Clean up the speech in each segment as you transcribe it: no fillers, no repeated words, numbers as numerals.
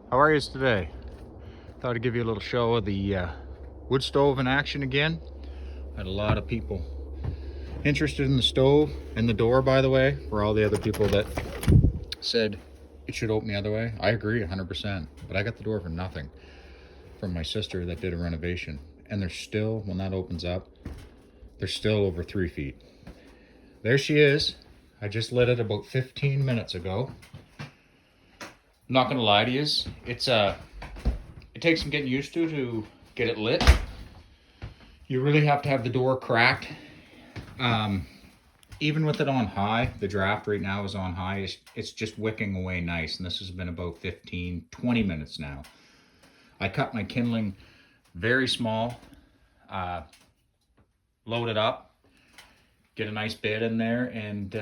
How are you today? Thought I'd give you a little show of the wood stove in action again. Had a lot of people interested in the stove and the door, by the way, for all the other people that said it should open the other way. I agree 100%, but I got the door for nothing from my sister that did a renovation. And they're still, when that opens up, they're still over 3 feet. There she is. I just lit it about 15 minutes ago. I'm not gonna lie to you, it takes some getting used to get it lit. You really have to have the door cracked. Even with it on high, the draft right now is on high, it's just wicking away nice. And this has been about 15, 20 minutes now. I cut my kindling very small, load it up, get a nice bed in there, and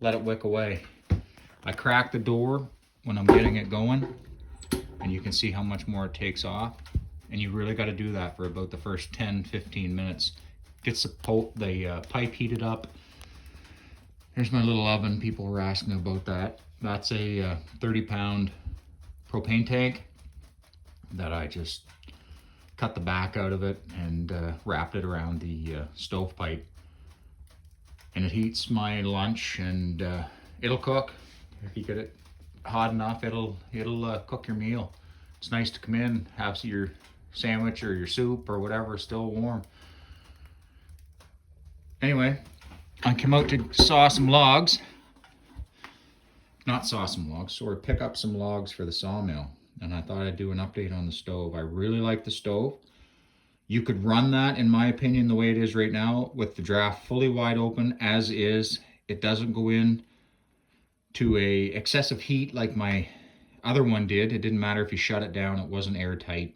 let it wick away. I crack the door when I'm getting it going, and you can see how much more it takes off. And you really got to do that for about the first 10-15 minutes. Gets the pipe heated up. There's my little oven. People were asking about that. That's a 30-pound propane tank that I just cut the back out of it and wrapped it around the stovepipe. And it heats my lunch, and it'll cook. If you get it hot enough, it'll cook your meal. It's nice to come in, have your sandwich or your soup or whatever still warm. Anyway, I came out to saw some logs. Not saw some logs, sorry, pick up some logs for the sawmill. And I thought I'd do an update on the stove. I really like the stove. You could run that, in my opinion, the way it is right now, with the draft fully wide open as is. It doesn't go in to a excessive heat like my other one did. It didn't matter if you shut it down, it wasn't airtight,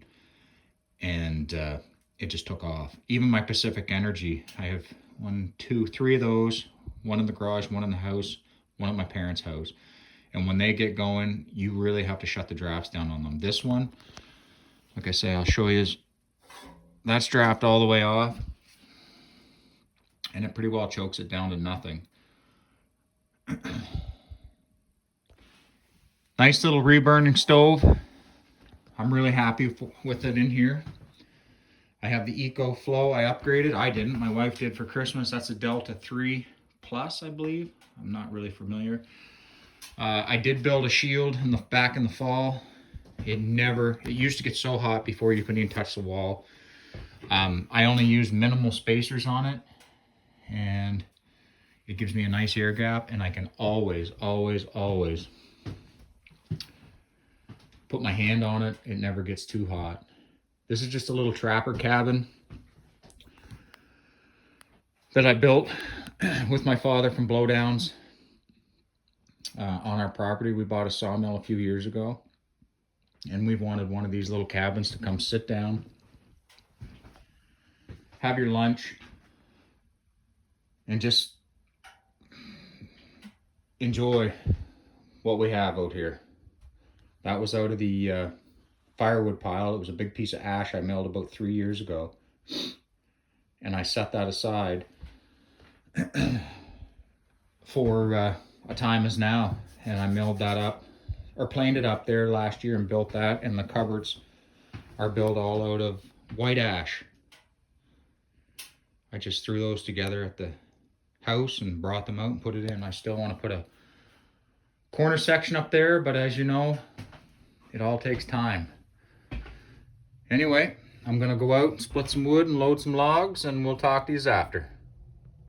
and it just took off. Even my Pacific Energy, I have 1, 2, 3 of those, one in the garage, one in the house, one at my parents' house. And when they get going, you really have to shut the drafts down on them. This one, like I say, I'll show you, that's draft all the way off, and it pretty well chokes it down to nothing. Nice little reburning stove. I'm really happy with it in here. I have the Eco Flow I upgraded. I didn't, my wife did for Christmas. That's a Delta 3 Plus, I believe. I'm not really familiar. I did build a shield back in the fall. It used to get so hot before you couldn't even touch the wall. I only use minimal spacers on it, and it gives me a nice air gap, and I can always put my hand on it. It never gets too hot. This is just a little trapper cabin that I built with my father from Blowdowns on our property. We bought a sawmill a few years ago, and we've wanted one of these little cabins to come sit down, have your lunch, and just enjoy what we have out here. That was out of the firewood pile. It was a big piece of ash I milled about 3 years ago, and I set that aside for a time as now, and I milled that up, or planed it up there last year and built that, and the cupboards are built all out of white ash. I just threw those together at the house and brought them out and put it in. I still want to put a corner section up there, but as you know, it all takes time. Anyway, I'm gonna go out and split some wood and load some logs, and we'll talk to you after.